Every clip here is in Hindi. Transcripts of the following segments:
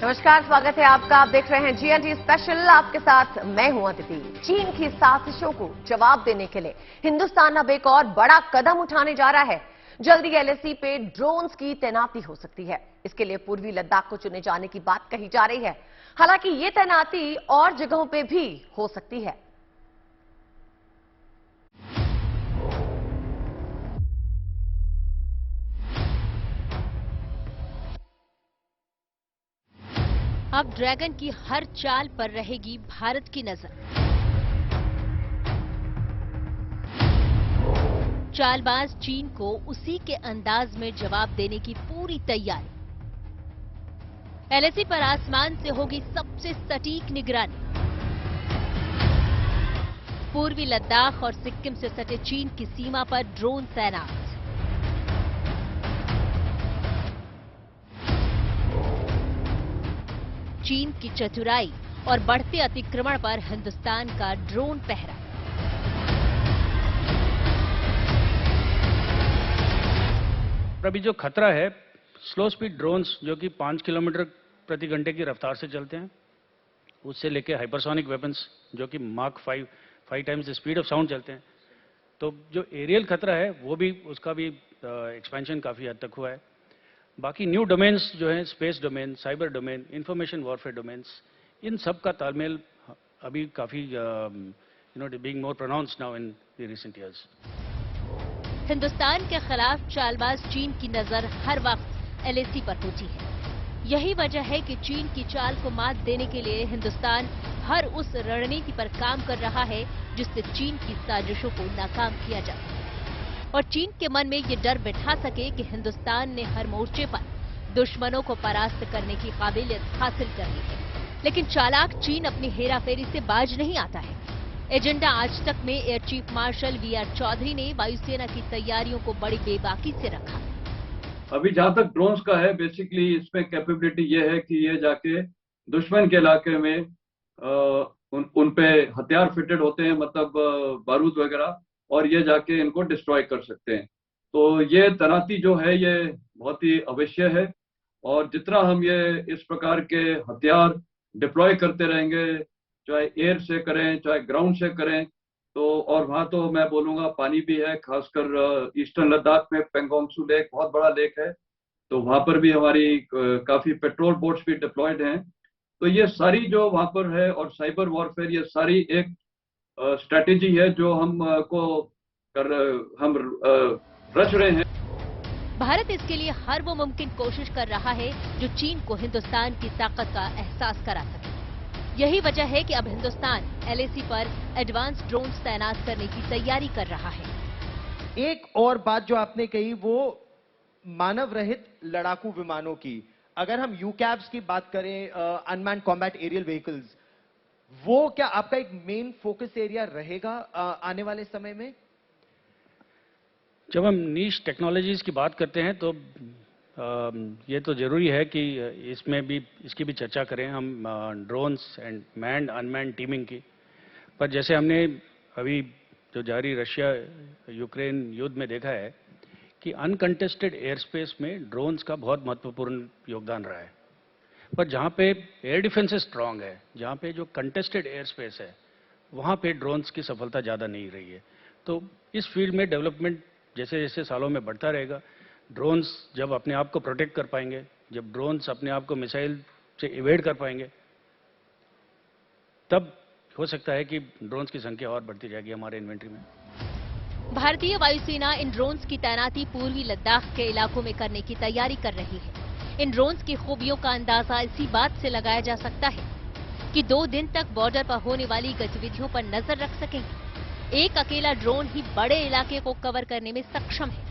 नमस्कार, स्वागत है आपका। आप देख रहे हैं जीएनटी स्पेशल। आपके साथ मैं हूं अदिति। चीन की साजिशों को जवाब देने के लिए हिंदुस्तान अब एक और बड़ा कदम उठाने जा रहा है। जल्दी एलएसी पे ड्रोन्स की तैनाती हो सकती है। इसके लिए पूर्वी लद्दाख को चुने जाने की बात कही जा रही है। हालांकि ये तैनाती और जगहों पे भी हो सकती है। अब ड्रैगन की हर चाल पर रहेगी भारत की नजर। चालबाज चीन को उसी के अंदाज में जवाब देने की पूरी तैयारी। एलएसी पर आसमान से होगी सबसे सटीक निगरानी। पूर्वी लद्दाख और सिक्किम से सटे चीन की सीमा पर ड्रोन तैनात। चीन की चतुराई और बढ़ते अतिक्रमण पर हिंदुस्तान का ड्रोन पहरा। अभी जो खतरा है, स्लो स्पीड ड्रोन्स जो कि 5 किलोमीटर प्रति घंटे की रफ्तार से चलते हैं, उससे लेके हाइपरसोनिक वेपन्स जो कि mark 5 times the speed of sound चलते हैं। तो जो एरियल खतरा है वो भी, उसका भी एक्सपेंशन काफ़ी हद तक हुआ है। बाकी न्यू डोमेन्स जो हैं, space domain, cyber domain, information warfare domains, इन सब का तालमेल अभी काफ़ी being more pronounced now in the recent years. Hindustan के खिलाफ चालबाज चीन की नजर हर वक्त एलएसी पर होती है। यही वजह है कि चीन की चाल को मात देने के लिए हिंदुस्तान हर उस रणनीति पर काम कर रहा है जिससे चीन की साजिशों को नाकाम किया जा सके और चीन के मन में ये डर बिठा सके कि हिंदुस्तान ने हर मोर्चे पर दुश्मनों को परास्त करने की काबिलियत हासिल कर ली है। लेकिन चालाक चीन अपनी हेराफेरी से बाज नहीं आता है। एजेंडा आज तक में air chief marshal VR Chaudhari ने वायुसेना की तैयारियों को बड़ी बेबाकी से रखा। अभी जहां तक ड्रोन्स का है, बेसिकली इसमें कैपेबिलिटी ये है कि ये जाके दुश्मन के इलाके में उन पे हथियार फिटेड होते हैं, मतलब बारूद वगैरह, और ये जाके इनको डिस्ट्रॉय कर सकते हैं। तो ये तैनाती जो है ये बहुत ही अवश्य है, और जितना हम ये इस प्रकार के हथियार डिप्लॉय करते रहेंगे, चाहे एयर से करें चाहे ग्राउंड से करें, तो और वहां तो मैं बोलूंगा पानी भी है, खासकर ईस्टर्न लद्दाख में पेंगोंगसू लेक बहुत बड़ा लेक है, तो वहां पर भी हमारी काफी पेट्रोल बोट्स भी डिप्लॉयड हैं। तो ये सारी जो वहां पर है, और साइबर वॉरफेयर, ये सारी एक स्ट्रेटेजी है जो हम रच रहे हैं। भारत इसके लिए हर वो मुमकिन कोशिश कर रहा है जो चीन को हिंदुस्तान की ताकत का एहसास करा सके। यही वजह है कि अब हिंदुस्तान एलएसी पर एडवांस ड्रोन्स तैनात करने की तैयारी कर रहा है। एक और बात जो आपने कही वो मानव रहित लड़ाकू विमानों की। अगर हम यूकैव्स की बात करें, अनमैन्ड कॉम्बैट एरियल व्हीकल्स, वो क्या आपका एक मेन फोकस एरिया रहेगा आने वाले समय में? जब हम नीश टेक्नोलॉजीज की बात करते हैं तो ये तो जरूरी है कि इसमें भी, इसकी भी चर्चा करें हम, drones and manned unmanned teeming की। पर जैसे हमने अभी जो जारी रशिया यूक्रेन युद्ध में देखा है कि अनकंटेस्टेड एयर स्पेस में ड्रोन्स का बहुत महत्वपूर्ण योगदान रहा है। पर जहाँ पे एयर डिफेंस स्ट्रांग है, जहाँ पे जो कंटेस्टेड एयर स्पेस है, वहाँ पे ड्रोन्स की सफलता ज़्यादा नहीं रही है। तो इस फील्ड में डेवलपमेंट जैसे जैसे सालों में बढ़ता रहेगा, ड्रोन्स जब अपने आप को प्रोटेक्ट कर पाएंगे, जब ड्रोन्स अपने आप को मिसाइल से इवेड कर पाएंगे, तब हो सकता है कि ड्रोन्स की संख्या और बढ़ती जाएगी हमारे इन्वेंट्री में। भारतीय वायुसेना इन ड्रोन्स की तैनाती पूर्वी लद्दाख के इलाकों में करने की तैयारी कर रही है। इन ड्रोन्स की खूबियों का अंदाजा इसी बात से लगाया जा सकता है कि 2 दिन तक बॉर्डर पर होने वाली गतिविधियों पर नजर रख सकेंगे। एक अकेला ड्रोन ही बड़े इलाके को कवर करने में सक्षम है।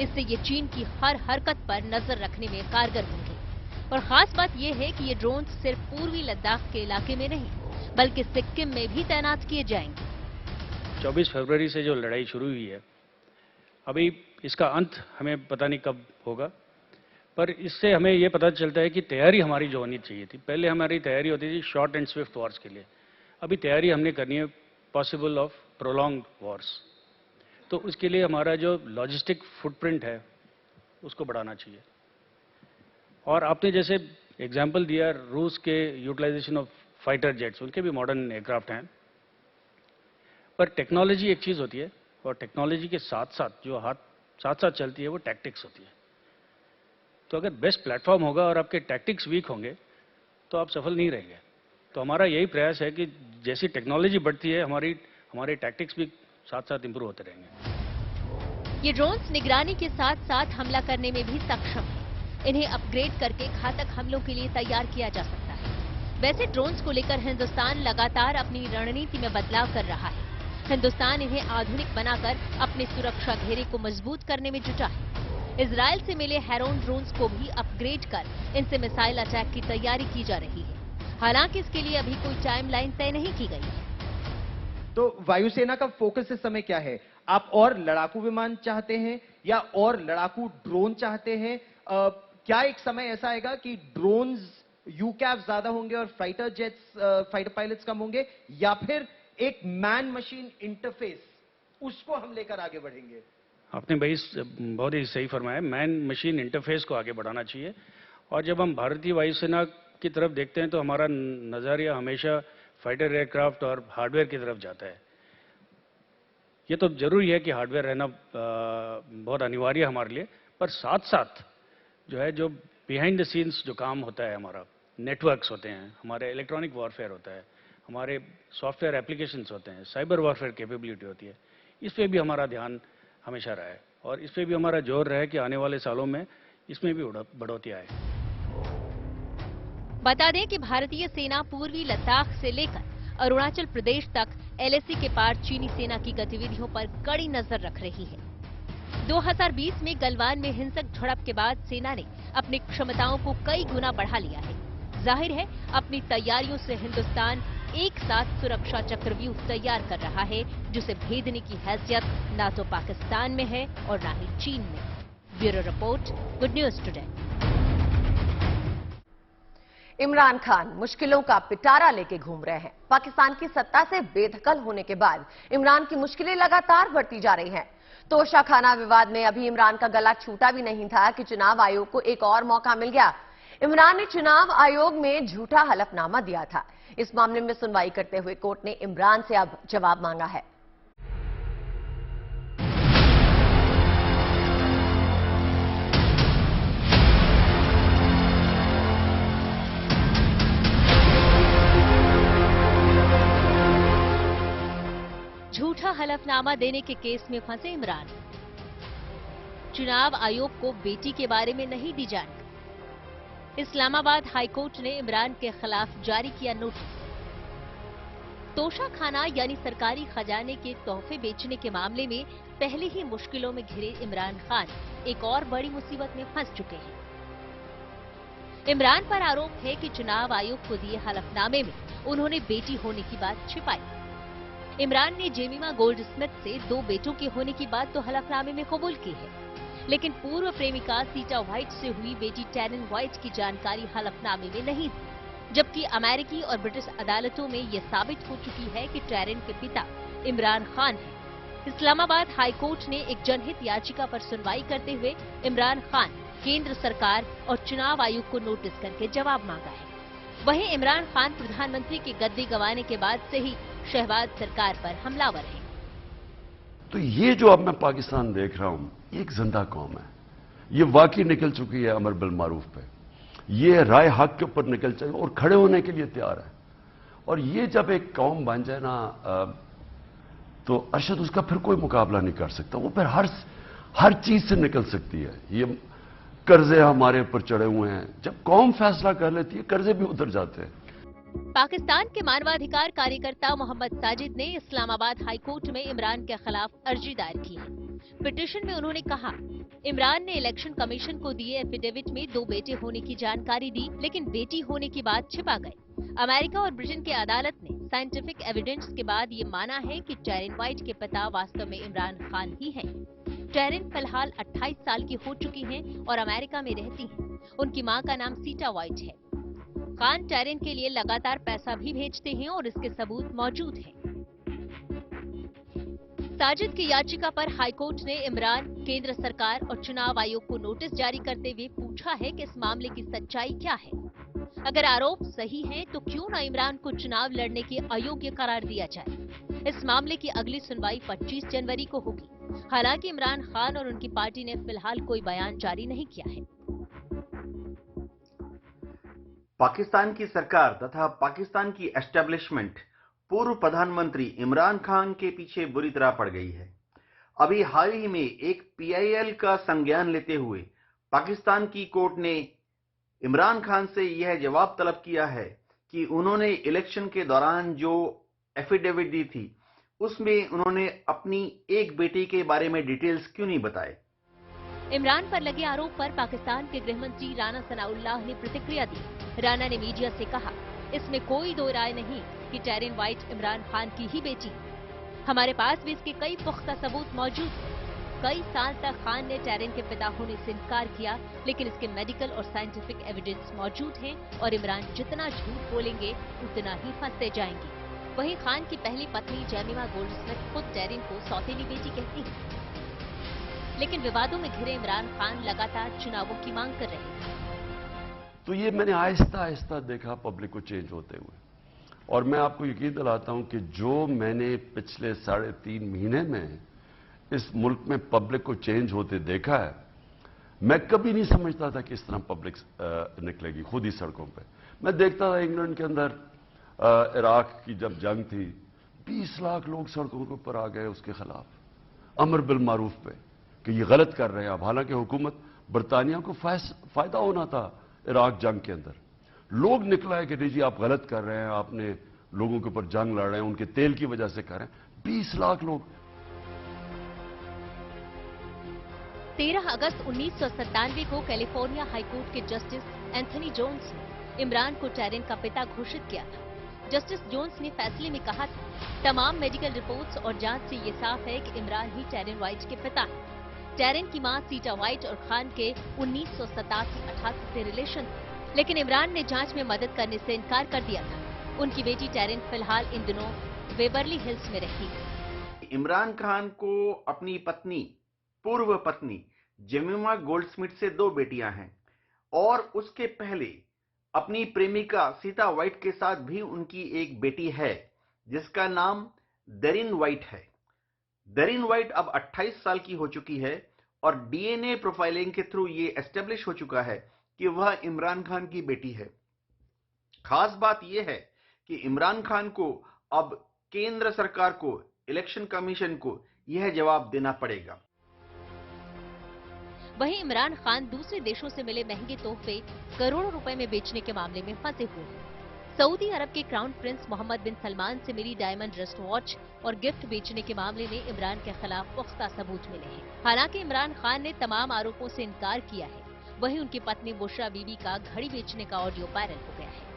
इससे ये चीन की हर हरकत पर नजर रखने में कारगर होंगे। और खास बात यह है कि ये ड्रोन सिर्फ पूर्वी लद्दाख के इलाके में नहीं बल्कि सिक्किम में भी तैनात किए जाएंगे। 24 फरवरी से जो लड़ाई शुरू हुई है, अभी इसका अंत हमें पता नहीं कब होगा, पर इससे हमें यह पता चलता है कि तैयारी हमारी जो होनी चाहिए थी, पहले हमारी तैयारी होती थी शॉर्ट एंड स्विफ्ट वॉर्स के लिए, अभी तैयारी हमने करनी है पॉसिबल ऑफ प्रोलॉन्ग्ड वॉर्स। तो उसके लिए हमारा जो लॉजिस्टिक फुटप्रिंट है उसको बढ़ाना चाहिए। और आपने जैसे एग्जाम्पल दिया रूस के यूटिलाइजेशन ऑफ फाइटर जेट्स, उनके भी मॉडर्न एयरक्राफ्ट हैं। पर टेक्नोलॉजी एक चीज़ होती है और टेक्नोलॉजी के साथ साथ जो साथ साथ चलती है वो टैक्टिक्स होती है। तो अगर बेस्ट प्लेटफॉर्म होगा और आपके टैक्टिक्स वीक होंगे तो आप सफल नहीं रहेंगे। तो हमारा यही प्रयास है कि जैसी टेक्नोलॉजी बढ़ती है हमारे टैक्टिक्स भी साथ साथ इंप्रूव होते रहेंगे। ये ड्रोन्स निगरानी के साथ साथ हमला करने में भी सक्षम है। इन्हें अपग्रेड करके घातक हमलों के लिए तैयार किया जा सकता है। वैसे ड्रोन्स को लेकर हिंदुस्तान लगातार अपनी रणनीति में बदलाव कर रहा है। हिंदुस्तान इन्हें आधुनिक बनाकर अपने सुरक्षा घेरे को मजबूत करने में जुटा है। इजराइल से मिले हेरोन ड्रोन्स को भी अपग्रेड कर इनसे मिसाइल अटैक की तैयारी की जा रही है। हालांकि इसके लिए अभी कोई टाइमलाइन तय नहीं की गई है। तो वायुसेना का फोकस इस समय क्या है? आप और लड़ाकू विमान चाहते हैं या और लड़ाकू ड्रोन चाहते हैं? क्या एक समय ऐसा आएगा कि ड्रोन्स यूकैव ज्यादा होंगे और फाइटर जेट्स फाइटर पायलट्स कम होंगे, या फिर एक मैन मशीन इंटरफेस उसको हम लेकर आगे बढ़ेंगे? आपने भाई बहुत ही सही फरमाया, मैन मशीन इंटरफेस को आगे बढ़ाना चाहिए। और जब हम भारतीय वायुसेना की तरफ देखते हैं तो हमारा नजरिया हमेशा फाइटर एयरक्राफ्ट और हार्डवेयर की तरफ जाता है। ये तो जरूरी है कि हार्डवेयर रहना बहुत अनिवार्य है हमारे लिए, पर साथ साथ जो बिहाइंड द सीन्स जो काम होता है, हमारा नेटवर्क्स होते हैं, हमारे इलेक्ट्रॉनिक वॉरफेयर होता है, हमारे सॉफ्टवेयर एप्लीकेशंस होते हैं, साइबर वॉरफेयर कैपेबिलिटी होती है, इस पे भी हमारा ध्यान हमेशा रहा है और इस पे भी हमारा जोर रहा है कि आने वाले सालों में इसमें भी बढ़ोतरी आए। बता दें कि भारतीय सेना पूर्वी लद्दाख से लेकर अरुणाचल प्रदेश तक एलएसी के पार चीनी सेना की गतिविधियों पर कड़ी नजर रख रही है। 2020 में गलवान में हिंसक झड़प के बाद सेना ने अपनी क्षमताओं को कई गुना बढ़ा लिया है। जाहिर है अपनी तैयारियों से हिंदुस्तान एक साथ सुरक्षा चक्रव्यूह तैयार कर रहा है, जिसे भेदने की हैसियत ना तो पाकिस्तान में है और ना ही चीन में। Bureau report, good news today. Imran Khan मुश्किलों का पिटारा लेके घूम रहे हैं। पाकिस्तान की सत्ता से बेदखल होने के बाद इमरान की मुश्किलें लगातार बढ़ती जा रही हैं। तोशाखाना विवाद में अभी इमरान का गला छूटा भी नहीं था कि चुनाव आयोग को एक और मौका मिल गया। इमरान ने चुनाव आयोग में झूठा हलफनामा दिया था। इस मामले में सुनवाई करते हुए कोर्ट ने इमरान से अब जवाब मांगा है। झूठा हलफनामा देने के केस में फंसे इमरान। चुनाव आयोग को बेटी के बारे में नहीं दी जानकारी। इस्लामाबाद हाईकोर्ट ने इमरान के खिलाफ जारी किया नोटिस। तोशाखाना यानी सरकारी खजाने के तोहफे बेचने के मामले में पहले ही मुश्किलों में घिरे इमरान खान एक और बड़ी मुसीबत में फंस चुके हैं। इमरान पर आरोप है कि चुनाव आयोग को दिए हलफनामे में उन्होंने बेटी होने की बात छिपाई। इमरान ने जेमिमा गोल्ड स्मिथ से 2 बेटों के होने की बात तो हलफनामे में कबूल की है, लेकिन पूर्व प्रेमिका सीटा व्हाइट से हुई बेटी टैरन व्हाइट की जानकारी हलफनामे में नहीं दी। जबकि अमेरिकी और ब्रिटिश अदालतों में यह साबित हो चुकी है कि टैरन के पिता इमरान खान हैं। इस्लामाबाद हाईकोर्ट ने एक जनहित याचिका पर सुनवाई करते हुए इमरान खान, केंद्र सरकार और चुनाव आयोग को नोटिस करके जवाब मांगा है। वहीं इमरान खान प्रधानमंत्री की गद्दी गंवाने के बाद से ही शहबाज सरकार पर हमलावर है। तो ये जो अब मैं पाकिस्तान देख रहा हूं, ये एक जिंदा कौम है। ये वाकई निकल चुकी है अमर बिल मारूफ पे, ये राय हक के ऊपर निकल चुकी और खड़े होने के लिए तैयार है। और ये जब एक कौम बन जाए ना, तो अरशद उसका फिर कोई मुकाबला नहीं कर सकता। वो फिर हर चीज से निकल सकती है। ये कर्जे हमारे ऊपर चढ़े हुए हैं, जब कौम फैसला कर लेती है कर्जे भी उतर जाते हैं। पाकिस्तान के मानवाधिकार कार्यकर्ता मोहम्मद साजिद ने इस्लामाबाद हाईकोर्ट में इमरान के खिलाफ अर्जी दायर की है। पिटीशन में उन्होंने कहा, इमरान ने इलेक्शन कमीशन को दिए एफिडेविट में 2 बेटे होने की जानकारी दी, लेकिन बेटी होने की बात छिपा गए। अमेरिका और ब्रिटेन की अदालत ने साइंटिफिक एविडेंस के बाद ये माना है कि टैरन व्हाइट के पिता वास्तव में इमरान खान ही हैं। टैरन फिलहाल 28 साल की हो चुकी हैं और अमेरिका में रहती हैं। उनकी मां का नाम सीटा व्हाइट है। खान टैरन के लिए लगातार पैसा भी भेजते हैं और इसके सबूत मौजूद हैं। साजिद की याचिका पर हाईकोर्ट ने इमरान, केंद्र सरकार और चुनाव आयोग को नोटिस जारी करते हुए पूछा है कि इस मामले की सच्चाई क्या है। अगर आरोप सही है तो क्यों न इमरान को चुनाव लड़ने के अयोग्य करार दिया जाए। इस मामले की अगली सुनवाई 25 जनवरी को होगी। हालांकि इमरान खान और उनकी पार्टी ने फिलहाल कोई बयान जारी नहीं किया है। पाकिस्तान की सरकार तथा पाकिस्तान की एस्टेब्लिशमेंट पूर्व प्रधानमंत्री इमरान खान के पीछे बुरी तरह पड़ गई है। अभी हाल ही में एक PIL का संज्ञान लेते हुए पाकिस्तान की कोर्ट ने इमरान खान से यह जवाब तलब किया है कि उन्होंने इलेक्शन के दौरान जो एफिडेविट दी थी उसमें उन्होंने अपनी एक बेटी के बारे में डिटेल्स क्यों नहीं बताए। इमरान पर लगे आरोप पर पाकिस्तान के गृह मंत्री राना सनाउल्लाह ने प्रतिक्रिया दी। राना ने मीडिया से कहा, इसमें कोई दो राय नहीं कि टेरिन वाइट इमरान खान की ही बेटी है। हमारे पास भी इसके कई पुख्ता सबूत मौजूद हैं। कई साल तक खान ने टेरिन के पिता होने से इनकार किया, लेकिन इसके मेडिकल और साइंटिफिक एविडेंस मौजूद हैं और इमरान जितना झूठ बोलेंगे उतना ही फंसते जाएंगे। वहीं खान की पहली पत्नी जेमिमा गोल्डस्मिथ खुद टेरिन को सौतेली बेटी कहती है। लेकिन विवादों में घिरे इमरान खान लगातार चुनावों की मांग कर रहे हैं। तो ये मैंने आहिस्ता आहिस्ता देखा पब्लिक को चेंज होते हुए, और मैं आपको यकीन दिलाता हूं कि जो मैंने पिछले 3.5 महीने में इस मुल्क में पब्लिक को चेंज होते देखा है, मैं कभी नहीं समझता था कि इस तरह पब्लिक निकलेगी खुद ही सड़कों पे। मैं देखता था इंग्लैंड के अंदर इराक की जब जंग थी, 20 लाख लोग सड़कों के ऊपर आ गए उसके खिलाफ अमर बिल मारूफ पे कि ये गलत कर रहे हैं। अब हालांकि हुकूमत बरतानिया को फायदा होना था इराक जंग के अंदर, लोग निकला है कि नहीं जी आप गलत कर रहे हैं, आपने लोगों के ऊपर जंग लड़ रहे हैं, उनके तेल की वजह से कर रहे हैं। 20 लाख लोग। 13 अगस्त 1997 को कैलिफोर्निया हाईकोर्ट के जस्टिस एंथनी जोन्स ने इमरान को टेरिन का पिता घोषित किया था। जस्टिस जोन्स ने फैसले में कहा था, तमाम मेडिकल रिपोर्ट्स और जांच से ये साफ है कि इमरान ही टेरिन वाइट के पिता हैं। टेरिन की मां सीटा वाइट और खान के 1987-88 से रिलेशन थे, लेकिन इमरान ने जांच में मदद करने से इनकार कर दिया था। उनकी बेटी टेरिन फिलहाल इन दिनों वेबरली हिल्स में रहती है। इमरान खान को अपनी पत्नी, पूर्व पत्नी जेमिमा गोल्डस्मिथ से 2 बेटियां हैं और उसके पहले अपनी प्रेमिका सीता वाइट के साथ भी उनकी एक बेटी है जिसका नाम डेरिन वाइट है। डेरिन वाइट अब 28 साल की हो चुकी है और DNA प्रोफाइलिंग के थ्रू ये एस्टेब्लिश हो चुका है कि वह इमरान खान की बेटी है। खास बात यह है कि इमरान खान को अब केंद्र सरकार को, इलेक्शन कमीशन को यह जवाब देना पड़ेगा। वहीं इमरान खान दूसरे देशों से मिले महंगे तोहफे करोड़ों रुपए में बेचने के मामले में फंसे हुए हैं। सऊदी अरब के क्राउन प्रिंस मोहम्मद बिन सलमान से मिली डायमंड रिस्ट वॉच और गिफ्ट बेचने के मामले में इमरान के खिलाफ पुख्ता सबूत मिले हैं। हालांकि इमरान खान ने तमाम आरोपों से इनकार किया है। वहीं उनकी पत्नी बुशरा बीबी का घड़ी बेचने का ऑडियो वायरल हो गया है।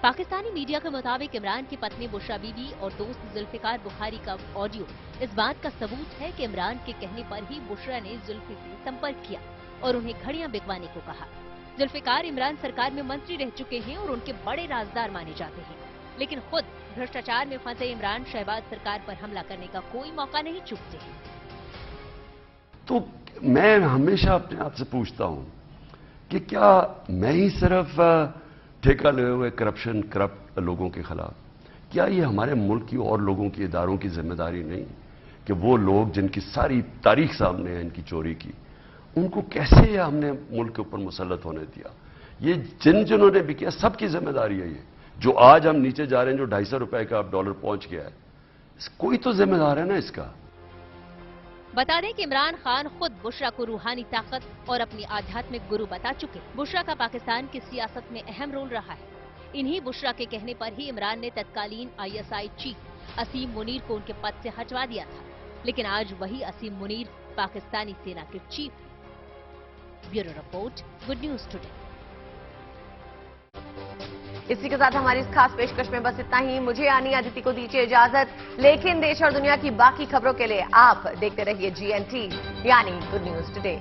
पाकिस्तानी मीडिया के मुताबिक इमरान की पत्नी बुशरा बीबी और दोस्त जुल्फिकार बुखारी का ऑडियो इस बात का सबूत है कि इमरान के कहने पर ही बुशरा ने जुल्फी से संपर्क किया और उन्हें घड़ियां बिकवाने को कहा। जुल्फिकार इमरान सरकार में मंत्री रह चुके हैं और उनके बड़े राजदार माने जाते हैं, लेकिन खुद भ्रष्टाचार में फंसे इमरान शहबाज सरकार पर हमला करने का कोई मौका नहीं चूकते हैं। तो मैं हमेशा अपने आप से पूछता हूं कि क्या मैं ही सिर्फ ठेका लिए हुए करप्ट लोगों के खिलाफ, क्या ये हमारे मुल्क की और लोगों की, इदारों की जिम्मेदारी नहीं कि वो लोग जिनकी सारी तारीख सामने है इनकी चोरी की, उनको कैसे हमने मुल्क के ऊपर मुसल्लत होने दिया? ये जिन्होंने भी किया सबकी जिम्मेदारी है। ये जो आज हम नीचे जा रहे हैं, जो 250 रुपए का अब डॉलर पहुंच गया है, कोई तो जिम्मेदार है ना इसका। बता दें कि इमरान खान खुद बुशरा को रूहानी ताकत और अपनी आध्यात्मिक गुरु बता चुके। बुशरा का पाकिस्तान की सियासत में अहम रोल रहा है। इन्हीं बुशरा के कहने पर ही इमरान ने तत्कालीन ISI चीफ असीम मुनीर को उनके पद से हटवा दिया था, लेकिन आज वही असीम मुनीर पाकिस्तानी सेना के चीफ हैं। Bureau report, good news today. इसी के साथ हमारी इस खास पेशकश में बस इतना ही। मुझे यानी अदिति को दीजिए इजाजत, लेकिन देश और दुनिया की बाकी खबरों के लिए आप देखते रहिए GNT यानी गुड न्यूज टुडे।